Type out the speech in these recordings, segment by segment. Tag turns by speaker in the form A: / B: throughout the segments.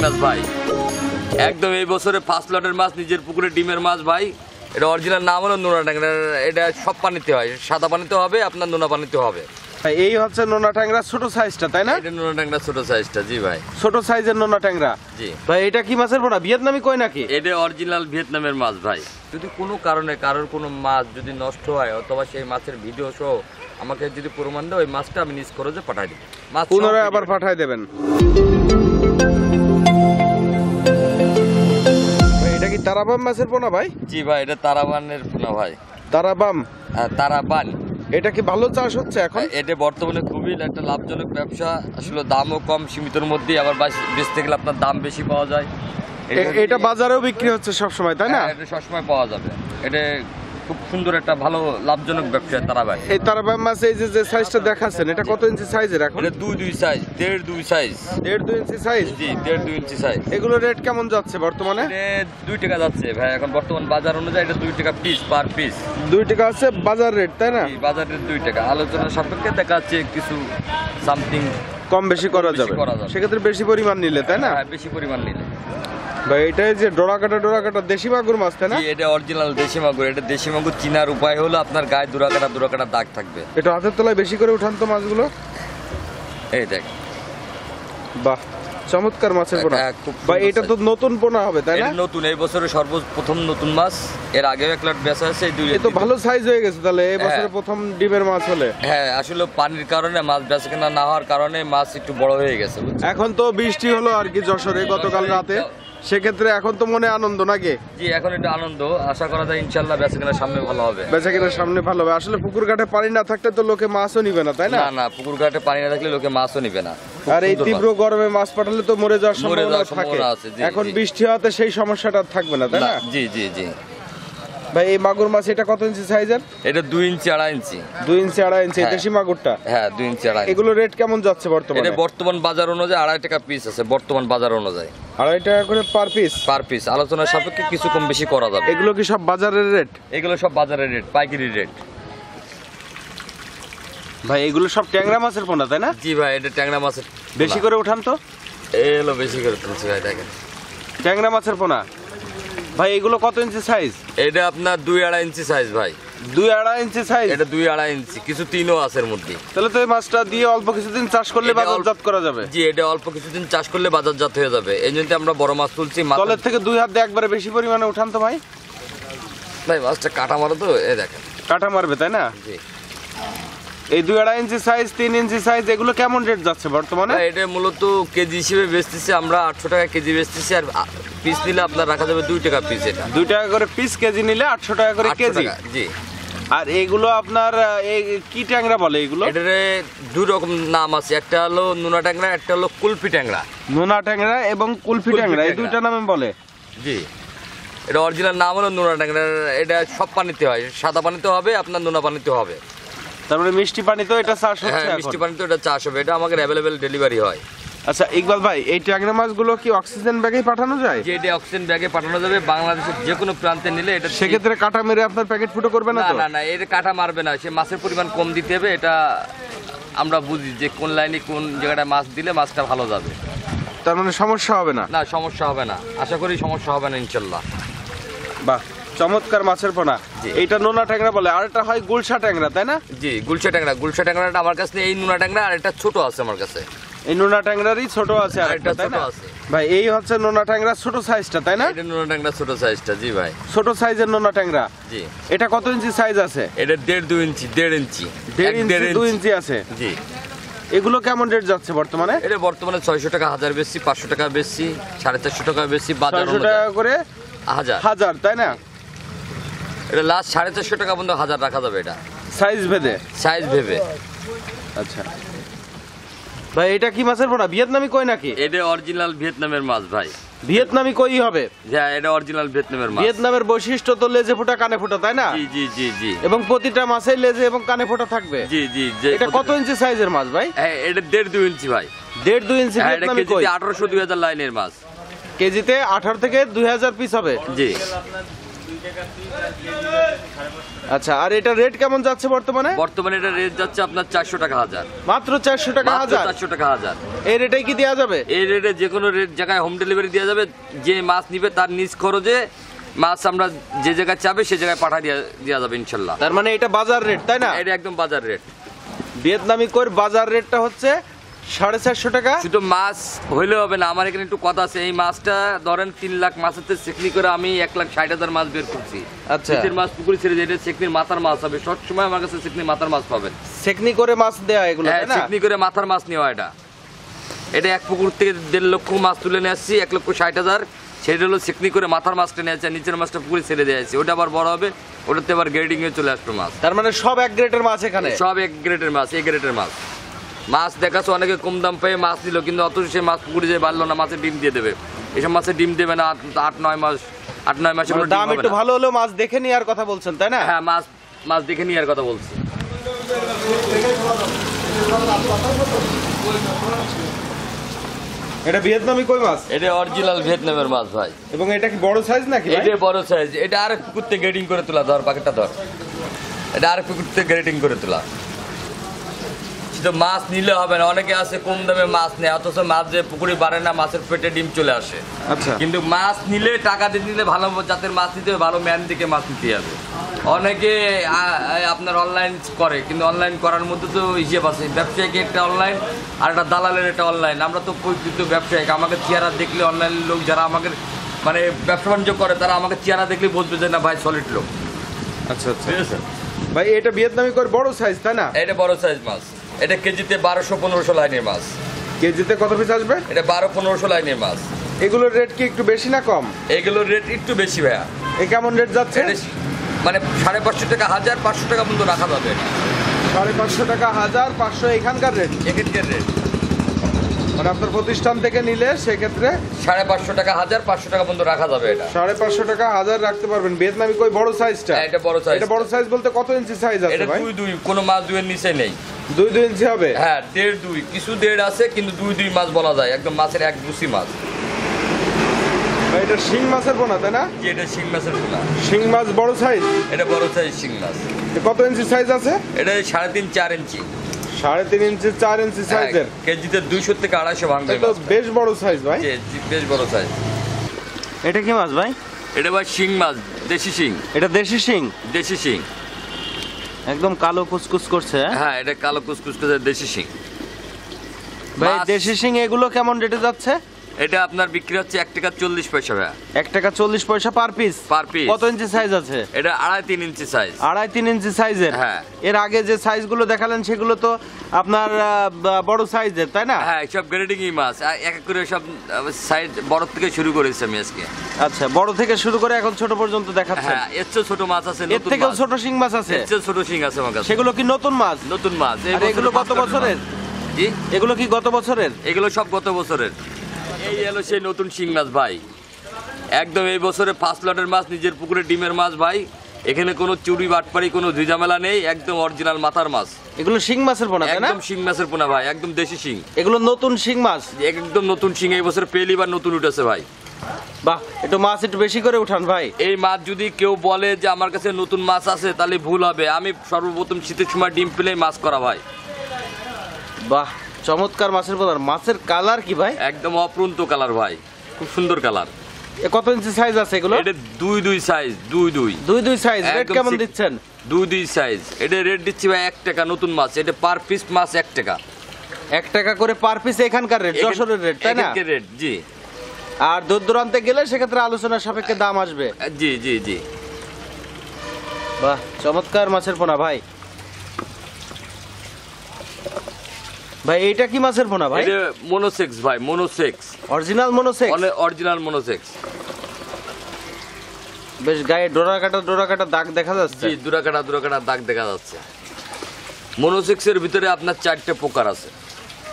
A: মাছ ভাই, একদম এই বছরে ফার্স্ট লটের মাছ, নিজের পুকুরে ডিমের মাছ ভাই। এটা অরিজিনাল নাম হলো নোনা ট্যাংরা। এটা সব পানিতে হয়, সাদা পানিতে হবে, আপনার নোনা পানিতে হবে।
B: এই হচ্ছে নোনা ট্যাংরা ছোট সাইজটা, তাই না?
A: এটা নোনা ট্যাংরা ছোট সাইজটা, জি ভাই,
B: ছোট সাইজের নোনা ট্যাংরা।
A: জি
B: ভাই এটা কি মাছের পোনা? ভিয়েতনামি কই নাকি?
A: এটা অরিজিনাল ভিয়েতনামের মাছ ভাই। যদি কোনো কারণে কারোর কোনো মাছ যদি নষ্ট হয় অথবা সেই মাছের ভিডিও সহ আমাকে যদি প্রমাণ দেয়, ওই মাছটা আমি নিজ খরচে পাঠাই দিব। মাছ
B: পুনরায় আবার পাঠাই দেবেন। এটা কি তারাবাম মাছের পোনা ভাই?
A: জি ভাই, এটা তারাবানের পোনা ভাই।
B: তারাবাম,
A: তারাবান।
B: এটা কি ভালো চাষ হচ্ছে এখন?
A: এটা বর্তমানে খুবই একটা লাভজনক ব্যবসা। আসলে দামও কম, সীমিতর মধ্যে, আবার বেচতে গেলে আপনার দাম বেশি পাওয়া যায়।
B: এটা বাজারেও বিক্রি হচ্ছে সব সময়, তাই না?
A: এটা সবসময় পাওয়া যাবে। এটা খুব সুন্দর একটা ভালো লাভজনক ব্যবসা তারাবাই।
B: এই তারাবাম মাছ এই যে সাইজটা দেখাচ্ছেন, এটা কত ইঞ্চি সাইজের এখন?
A: এটা দুই সাইজ, 1.5-2 সাইজ।
B: 1.5-2 inch size?
A: জি, 1.5-2 ইঞ্চি সাইজ।
B: এগুলো রেট কেমন যাচ্ছে বর্তমানে?
A: 2 টাকা যাচ্ছে ভাই এখন বর্তমান বাজার অনুযায়ী। এটা 2 টাকা পিস, পার পিস
B: 2 টাকা আছে বাজার রেট, তাই না?
A: বাজার রেট 2 টাকা। আলোচনার সাপেক্ষে দেখা যাচ্ছে কিছু সামথিং
B: কম বেশি করা যাবে। সেক্ষেত্রে বেশি পরিমাণ নিলে, তাই না?
A: হ্যাঁ, বেশি পরিমাণ নিলে।
B: ভাই এটাই যে ডোরা কাটা দেশি মাগুর মাছ, তাই না?
A: এটা অরিজিনাল দেশি মাগুর। এটা দেশি মাগুর চিনার উপায় হলো আপনার গায়ে দুরা কাটা দাগ থাকবে।
B: এটা হাতের তলায় বেশি করে উঠান তো মাছগুলো।
A: এই দেখ,
B: বাহ, চমৎকার মাছের পোনা। ভাই এটা তো নতুন পোনা হবে, তাই না?
A: নতুন, এই বছরে সর্বপ্রথম নতুন মাছ। এর আগেও 1 লট বেচা আছে।
B: এই তো ভালো সাইজ হয়ে গেছে তাহলে এই বছরে প্রথম ডিমের মাছ হলে।
A: হ্যাঁ, আসলে পানির কারণে মাছ বেচা কেনা না হওয়ার কারণে মাছ একটু বড় হয়ে গেছে।
B: এখন তো বৃষ্টি হলো আর কি যশোরে গতকাল রাতে, সেক্ষেত্রে এখন তো মনে আনন্দ নাকি?
A: জি, এখন এটা আনন্দ। আশা করা যায় ইনশাআল্লাহ বেচা কেনার সামনে ভালো হবে।
B: বেচা কেনার সামনে ভালো হবে। আসলে পুকুর ঘাটে পানি না থাকলে তো লোকে মাছও নিবে না, তাই না?
A: না, পুকুর ঘাটে পানি না থাকলে লোকে মাছও নিবে না।
B: আর এই তীব্র গরমে মাছ পাঠালে তো মরে যাওয়ার সম্ভাবনা থাকে। এখন বৃষ্টি হওয়াতে সেই সমস্যাটা থাকবে না, তাই না?
A: জি জি জি।
B: ভাই এই মাগুর মাছ এটা কত ইঞ্চি সাইজের?
A: এটা 2 ইঞ্চি 2.5 ইঞ্চি।
B: 2 ইঞ্চি 2.5 ইঞ্চি দেশি মাগুরটা?
A: হ্যাঁ, 2 ইঞ্চি 2.5।
B: এগুলো রেট কেমন যাচ্ছে বর্তমানে?
A: এটা বর্তমান বাজার অনুযায়ী 2.5 টাকা পিস আছে। বর্তমান বাজার অনুযায়ী
B: 2.5 টাকা করে পার পিস?
A: Per piece. আলোচনার সাপেক্ষে কিছু কম বেশি করা যাবে।
B: এগুলো কি সব বাজারের রেট?
A: এগুলো সব বাজারের রেট, পাইকারি রেট।
B: ভাই এগুলো সব ট্যাংরা মাছের পোনা, তাই না?
A: জি ভাই, এটা ট্যাংরা মাছের।
B: বেশি করে উঠান তো।
A: এলো বেশি করে তুলছি ভাই, দেখেন
B: ট্যাংরা মাছের পোনা। ভাই এগুলো কত ইঞ্চি সাইজ?
A: এটা আপনার 2-2.5 ইঞ্চি সাইজ ভাই।
B: 2-2.5 ইঞ্চি সাইজ?
A: এটা 2-2.5 ইঞ্চি, কিছু 3ও আছে এর মধ্যে।
B: তাহলে তো এই মাছটা দিয়ে অল্প কিছুদিন চাষ করলে বাজারজাত করা যাবে।
A: জি, এটা অল্প কিছুদিন চাষ করলে বাজারজাত হয়ে যাবে। এই জন্য আমরা বড় মাছ তুলছি।
B: তলের থেকে 2 হাত দিয়ে একবারে বেশি পরিমাণে উঠান তো ভাই।
A: ভাই মাছটা কাটা মারো তো, এই দেখেন
B: কাটা মারবে, তাই না?
A: জি।
B: এই 2-2.5 ইঞ্চি সাইজ, 3 ইঞ্চি সাইজ, এগুলো কেমন রেট যাচ্ছে বর্তমানে?
A: এটা মূলত কেজি হিসেবে বেচতেছি আমরা 800 টাকা কেজি বেচতেছি। আর পিস নিলে আপনার রাখা যাবে 2 টাকা পিস। এটা
B: 2 টাকা করে পিস, কেজি নিলে 800 টাকা করে কেজি।
A: জি।
B: আর এগুলো আপনার কি ট্যাংরা বলে এগুলো?
A: এটার 2 রকম নাম আছে। একটা হলো নোনা ট্যাংরা, একটা হলো কুলফি ট্যাংরা।
B: নোনা ট্যাংরা এবং কুলফি ট্যাংরা, এই দুইটা নামে বলে?
A: জি। এটা অরিজিনাল নাম হলো নোনা ট্যাংরা। এটা সব পানিতে হয়, সাদা পানিতে হবে, আপনার নোনা পানিতে হবে।
B: তারপরে মিষ্টি পানিতেও এটা চাষ হচ্ছে?
A: হ্যাঁ, মিষ্টি পানিতেও এটা চাষ হবে। এটা আমাদের অ্যাভেলেবেল ডেলিভারি হয়।
B: আচ্ছা ইকবাল ভাই, এই ট্যাংরা মাছগুলো কি অক্সিজেন ব্যাগেই পাঠানো যায়?
A: যে এটা অক্সিজেন ব্যাগে পাঠানো যাবে বাংলাদেশের যে কোনো প্রান্তে নিলে। এটা
B: সেক্ষেত্রে কাটা মেরে আপনার প্যাকেট ফুটো করবে না তো?
A: না, এটা কাটা মারবে না। সে মাছের পরিমাণ কম দিতে হবে। এটা আমরা বুঝি যে কোন লাইনে কোন জায়গাটায় মাছ দিলে মাছটা ভালো যাবে।
B: তার মানে সমস্যা হবে না?
A: না, সমস্যা হবে না। আশা করি সমস্যা হবে না ইনশাল্লাহ।
B: বাহ, চমৎকার মাছের পোনা। এইটা নোনা ট্যাংরা বলে, আর একটা হয় গুলশা ট্যাংরা, তাই না?
A: জি, গুলশা ট্যাংরা। গুলশা ট্যাংরাটা আমার কাছে নেই। এই নোনা ট্যাংরা আর একটা ছোট আছে আমার কাছে।
B: এই নোনা ট্যাংরারই ছোট আছে আর একটা, তাই না? ভাই এই হচ্ছে নোনা ট্যাংরা ছোট সাইজটা, তাই না?
A: এটা নোনা ট্যাংরা ছোট সাইজটা। জি ভাই,
B: ছোট সাইজের নোনা ট্যাংরা।
A: জি।
B: এটা কত ইঞ্চি সাইজ আছে?
A: এটা 1.5-2 ইঞ্চি। 1.5 ইঞ্চি।
B: 2 ইঞ্চি আছে।
A: জি।
B: এগুলো কেমন রেট যাচ্ছে বর্তমানে?
A: এটা বর্তমানে 600 টাকা হাজার বেশি, 500 টাকা বেশি, 450 টাকা বেশি, বাজার
B: 600 টাকা করে হাজার, তাই না?
A: এটা লাস্ট 450 টাকা পর্যন্ত হাজার রাখা যাবে। এটা
B: সাইজ ভেদে?
A: সাইজ ভেবে।
B: আচ্ছা ভাই, এটা কি মাছের পোনা? ভিয়েতনামি কই নাকি?
A: এটা অরিজিনাল ভিয়েতনামের মাছ ভাই।
B: ভিয়েতনামি কই হবে?
A: হ্যাঁ, এটা অরিজিনাল ভিয়েতনামের মাছ।
B: ভিয়েতনামের বৈশিষ্ট্য তো লেজে ফোঁটা কানে ফোঁটা, তাই না?
A: জি জি জি জি।
B: এবং প্রতিটা মাছের লেজে এবং কানে ফোঁটা থাকবে।
A: জি জি।
B: এটা কত ইঞ্চি সাইজের মাছ ভাই?
A: হ্যাঁ, এটা 1.5-2 ইঞ্চি ভাই।
B: 1.5-2 ইঞ্চি ভিয়েতনামি কই?
A: 1800-2000 লাইনের মাছ।
B: কেজিতে 18 থেকে 2000 পিস হবে?
A: জি।
B: আচ্ছা, আর এটা রেট কেমন যাচ্ছে বর্তমানে?
A: বর্তমানে এটা রেট যাচ্ছে আপনার 400 টাকা হাজার।
B: মাত্র 400 টাকা হাজার?
A: 400 টাকা হাজার।
B: এই রেটেই কি দেওয়া যাবে?
A: এই রেটে যে কোনো রেট জায়গায় হোম ডেলিভারি দেওয়া যাবে। যে মাছ নিবে তার নিজ খরচে মাছ আমরা যে জায়গায় চাবে সেই জায়গায় পাঠা দেওয়া যাবে ইনশাল্লাহ।
B: তার মানে এটা বাজার রেট, তাই না?
A: এটা একদম বাজার রেট।
B: ভিয়েতনামি কই বাজার রেটটা হচ্ছে 450 টাকা।
A: শুধু মাছ হইলে হবে না, আমার এখানে একটু কথা আছে। এই মাছটা ধরেন 3 লাখ মাছের চেকনি করে আমি 1,60,000 মাছ বের করছি।
B: আচ্ছা,
A: শীতের মাছ পুকুরে ছেড়ে দিয়ে এটা চেকনির মাথার মাছ হবে। সব সময় আমার কাছে চেকনির মাথার মাছ পাবেন।
B: সেকনি করে মাছ দেয়া এগুলো,
A: হ্যাঁ,
B: তাই না?
A: চেকনি করে মাথার মাছ নেওয়া। এটা এক পুকুর থেকে 1.5 লক্ষ মাছ তুলে নিয়ে আসছি, 1,60,000। সেটা হলো চেকনি করে মাথার মাছটা নিয়ে আসছে, নিচের মাছটা পুকুরে ছেড়ে দিয়ে আসছি। ওটা আবার বড় হবে, ওটাতে আবার গ্রেডিং এ চলে আসবে মাছ।
B: তার মানে সব এক গ্রেডের মাছ এখানে?
A: সব এক গ্রেডের মাছ, এই গ্রেডের মাছ। মাছ দেখাচ্ছে অনেকে কম দাম পেয়ে মাছ নিল, কিন্তু অত সে মাছ পুকুরে যে বাড়লো না, মাছের ডিম দিয়ে দেবে। এসব মাছের ডিম দেবে না 8-9 মাস। 8-9 মাসে কোনো
B: দাম একটু ভালো হলেও মাছ দেখে নেওয়ার কথা বলছেন, তাই না?
A: হ্যাঁ, মাছ দেখে নেওয়ার কথা বলছি।
B: এটা ভিয়েতনামি কই মাছ?
A: এটা অরিজিনাল ভিয়েতনামের মাছ ভাই।
B: এবং এটা কি বড় সাইজ নাকি ভাই?
A: এটা বড় সাইজ। এটা আরেক পুকুর থেকে গ্রেডিং করে তোলা। ধর পাকেটটা ধর, এটা আরেক পুকুর থেকে গ্রেডিং করে তোলা। শুধু মাছ নিলে হবে না, অনেকে আছে কম দামে মাছ নেয়, অথচ মাছ যে পুকুরে বাড়ে না, মাছের পেটে ডিম চলে আসে।
B: আচ্ছা,
A: কিন্তু মাছ নিলে টাকা দিয়ে নিলে ভালো জাতের মাছ নিতে হবে, ভালো ম্যান দিকে মাছ নিতে হবে। অনেকে আপনার অনলাইন করে, কিন্তু অনলাইন করার মধ্যে তো হিসেব আছে। ব্যবসায়িক একটা অনলাইন আর একটা দালালের একটা অনলাইন। আমরা তো প্রকৃত ব্যবসায়িক। আমাকে চেহারা দেখলে অনলাইনের লোক যারা আমাকে মানে ব্যবসা বাণিজ্য করে, তারা আমাকে চেহারা দেখলে বুঝবে যে না ভাই সলিড লোক।
B: আচ্ছা আচ্ছা
A: ঠিক আছে
B: ভাই, এটা ভিয়েতনামি কই বড় সাইজ, তাই না?
A: এটা বড় সাইজ মাছ। এটা কেজিতে 1200-1500 লাইনের মাছ।
B: কেজিতে কত পিস আসবে?
A: এটা 1200-1500 লাইনের মাছ।
B: এগুলোর রেট কি একটু বেশি না কম?
A: এগুলোর রেট একটু বেশি ভাইয়া।
B: এ কেমন রেট যাচ্ছে?
A: এটা মানে 550 টাকা হাজার, 500 টাকা পর্যন্ত রাখা যাবে।
B: 550 টাকা হাজার, 500 এখানকার রেট?
A: এখানকার রেট
B: মানে আপনার প্রতিষ্ঠান থেকে নিলে সেক্ষেত্রে
A: 550 টাকা হাজার, 500 টাকা পর্যন্ত রাখা যাবে। এটা
B: 550 টাকা হাজার রাখতে পারবেন। ভিয়েতনামি কই বড় সাইজটা?
A: এটা বড় সাইজ।
B: এটা বড় সাইজ বলতে কত ইঞ্চি সাইজ আছে
A: এটা
B: ভাই?
A: 2-2, কোনো মাছ 2 এর নিচে নেই।
B: 2 ইঞ্চি হবে?
A: হ্যাঁ, 1.5-2, কিছু 1.5 আছে, কিন্তু 2 মাছ বলা যায়। একদম মাছের এক গুছি মাছ।
B: ভাই এটা শিং মাছের পোনা, তাই না?
A: যে এটা শিং মাছের পোনা।
B: শিং মাছ বড় সাইজ?
A: এটা বড় সাইজ শিং মাছ।
B: কত ইঞ্চি সাইজ আছে?
A: এটা 3.5-4 ইঞ্চি।
B: 3.5 ইঞ্চি 4 ইঞ্চি সাইজের?
A: কেজিতে 200 থেকে 250 ভাঙবে।
B: এটা তো বেশ বড় সাইজ ভাই।
A: জি, বেশ বড় সাইজ।
B: এটা কি মাছ ভাই?
A: এটা ভাই শিং মাছ, দেশি শিং।
B: এটা দেশি শিং?
A: দেশি শিং,
B: একদম কালো কুচকুচ করছে।
A: হ্যাঁ, এটা কালো কুচকুচ করে দেশি শিং
B: ভাই।
A: মাছ।
B: দেশি শিং এগুলো কেমন রেটে যাচ্ছে?
A: এটা আপনার বিক্রি হচ্ছে 1 টাকা 40 পয়সা ভাইয়া।
B: 1 টাকা 40 পয়সা পার পিস?
A: Per piece.
B: কত ইঞ্চি সাইজ আছে?
A: এটা 2.5-3 ইঞ্চি সাইজ।
B: 2.5-3 ইঞ্চি সাইজের?
A: হ্যাঁ।
B: এর আগে যে সাইজগুলো দেখালেন সেগুলো তো আপনার বড় সাইজের, তাই না?
A: হ্যাঁ, সব গ্রেডিংই মাছ। এক এক করে সব সাইজ বড় থেকে শুরু করেছি আমি আজকে।
B: আচ্ছা, বড় থেকে শুরু করে এখন ছোট পর্যন্ত দেখাচ্ছেন?
A: হ্যাঁ, এর চেয়ে ছোট মাছ আছে,
B: এর
A: নতুন
B: থেকেও
A: মাছ।
B: ছোট শিং মাছ আছে?
A: এর চেয়ে ছোট শিং আছে আমার কাছে।
B: সেগুলো কি নতুন মাছ?
A: নতুন মাছ।
B: আর এগুলো গত বছরের?
A: জি,
B: এগুলো কি গত বছরের?
A: এগুলো সব গত বছরের। এই হলো সেই নতুন শিং মাছ ভাই। একদম এই বছরে 5 লটের মাছ, নিজের পুকুরে ডিমের মাছ ভাই। এখানে কোনো চুরি বাটপারি, কোনো ঝামেলা নেই। একদম অরিজিনাল মাথার মাছ।
B: এগুলো শিং মাছের পোনা, তাই না?
A: একদম শিং মাছের পোনা ভাই, একদম দেশি শিং।
B: এগুলো নতুন শিং মাছ?
A: একদম নতুন শিং, এই বছর পেলিবার নতুন উঠেছে ভাই।
B: বাহ, একটু মাছ একটু বেশি করে উঠান ভাই।
A: এই মাছ যদি কেউ বলে যে আমার কাছে নতুন মাছ আছে, তাহলে ভুল হবে। আমি সর্বপ্রথম শীতের সময় ডিম পেলে মাছ করা ভাই।
B: বাহ, চমৎকার মাছের পোনা। মাছের কালার কি ভাই?
A: একদম অপ্রন্ত কালার ভাই, খুব সুন্দর কালার।
B: কত ইঞ্চি সাইজ আছে এগুলো?
A: এটা 2-2 সাইজ। 2-2
B: সাইজ। রেট
A: একদম
B: কেমন দিচ্ছেন?
A: 2-2 সাইজ। এটা রেট দিচ্ছি ভাই 1 টাকা নতুন মাছ। এটা পার পিস মাছ 1 টাকা।
B: 1 টাকা করে পার পিস এখানকার রেট, যশোরের রেট, তাই না?
A: এখানকার রেট, জি।
B: আর দূর দূরান্তে গেলে সেক্ষেত্রে আলোচনার সাপেক্ষে দাম আসবে।
A: জি জি জি।
B: বাহ, চমৎকার মাছের পোনা ভাই। ভাই এইটা কি মাছের পোনা ভাই?
A: এটা মনোসেক্স ভাই, monosex.
B: Original monosex?
A: Original monosex.
B: বেশ গায়ে ডোরা কাটা দাগ দেখা যাচ্ছে।
A: জি, দুরাকাটা দাগ দেখা যাচ্ছে। মনোসেক্সের ভিতরে আপনার 4টে প্রকার আছে।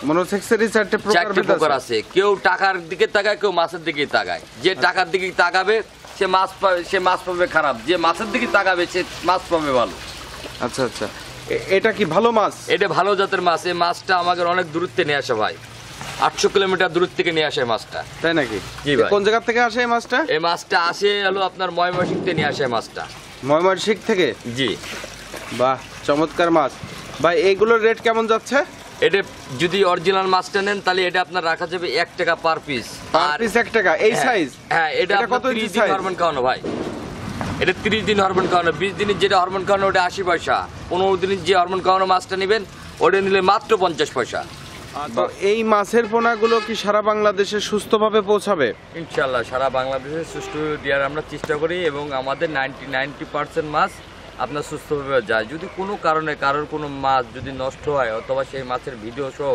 B: মনোসেক্সেরই 4টে
A: প্রকার আছে। কেউ টাকার দিকে তাকায়, কেউ মাছের দিকে তাকায়। যে টাকার দিকে তাকাবে সে মাছ পাবে খারাপ, যে মাছের দিকে তাকাবে সে মাছ পাবে ভালো।
B: আচ্ছা আচ্ছা, এটা কি ভালো মাছ?
A: এটা ভালো জাতের মাছ। এই মাছটা আমাদের অনেক দূরত্বে নিয়ে আসে ভাই। 800 কিলোমিটার দূর থেকে নিয়ে আসে মাছটা।
B: তাই নাকি?
A: জি ভাই।
B: কোন জায়গা থেকে আসে এই মাছটা?
A: এই মাছটা আসে হলো আপনার ময়মনসিংহ থেকে নিয়ে আসে মাছটা।
B: ময়মনসিংহ থেকে?
A: জি।
B: বাহ, চমৎকার মাছ ভাই। এইগুলোর রেট কেমন যাচ্ছে?
A: এটা যদি অরিজিনাল মাছটা নেন তাহলে এটা আপনার রাখা যাবে 1 টাকা পার পিস।
B: পার পিস 1 টাকা? এই সাইজ?
A: হ্যাঁ, এটা
B: কত
A: 30 দিন হরমোন খাওয়ানো ভাই। এটা 30 দিন হরমোন খাওয়ানো। 20 দিনের যেটা হরমোন খাওয়ানো ওটা 80 পয়সা। 15 দিনের যে হরমোন খাওয়ানো মাছটা নেবেন ওটা নিলে মাত্র 50 পয়সা।
B: তো এই মাছের পোনাগুলো কি সারা বাংলাদেশে সুস্থভাবে পৌঁছাবে?
A: ইনশাআল্লাহ সারা বাংলাদেশে সুষ্ঠু দেওয়ার আমরা চেষ্টা করি এবং আমাদের 90% মাছ আপনার সুস্থভাবে যায়। যদি কোনো কারণে কারোর কোনো মাছ যদি নষ্ট হয় অথবা সেই মাছের ভিডিও সহ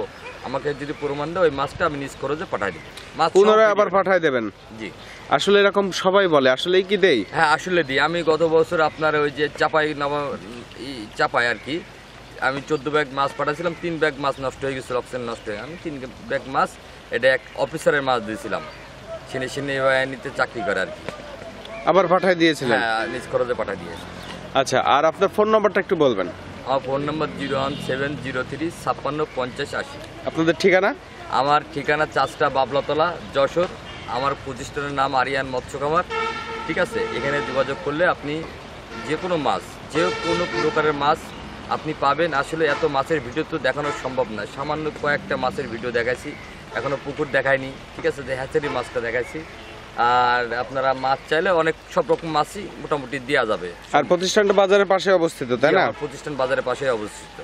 A: আমাকে যদি প্রমাণ দেয়, ওই মাছটা আমি নিজ খরচে পাঠাই দিই। মাছ
B: পুনরায় আবার পাঠাই দেবেন?
A: জি।
B: আসলে এরকম সবাই বলে, আসলেই কি দেই?
A: হ্যাঁ, আসলে দিই। আমি গত বছর আপনার ওই যে চাপাই আর কি, আমি 14 ব্যাগ মাছ পাঠাছিলাম, 3 ব্যাগ মাছ নষ্ট হয়ে গেছিল, অক্সিজেন নষ্ট হয়ে। আমি 3 ব্যাগ মাছ এটা এক অফিসারের মাছ দিয়েছিলাম, সিনে নিতে চাকরি করে আর কি।
B: আবার পাঠাই দিয়েছিলেন?
A: হ্যাঁ, নিজ খরচে পাঠাই দিয়েছি।
B: আচ্ছা, আর আপনার ফোন নাম্বারটা একটু বলবেন?
A: আমার ফোন নম্বর 01703565080।
B: আপনাদের ঠিকানা?
A: আমার ঠিকানা চাষটা বাবলাতলা, যশোর। আমার প্রতিষ্ঠানের নাম আরিয়ান মৎস্য খামার। ঠিক আছে, এখানে যোগাযোগ করলে আপনি যে কোনো মাছ, যে কোনো প্রকারের মাছ আপনি পাবেন। আসলে এত মাছের ভিডিও তো দেখানো সম্ভব না, সামান্য কয়েকটা মাছের ভিডিও দেখাইছি, এখনও পুকুর দেখায়নি। ঠিক আছে, যে হ্যাচারি মাছটা দেখাইছি। আর আপনারা মাছ চাইলে অনেক সব রকম মাছই মোটামুটি দেওয়া যাবে।
B: আর প্রতিষ্ঠানটা বাজারের পাশে অবস্থিত, তাই না?
A: প্রতিষ্ঠান বাজারের পাশে অবস্থিত।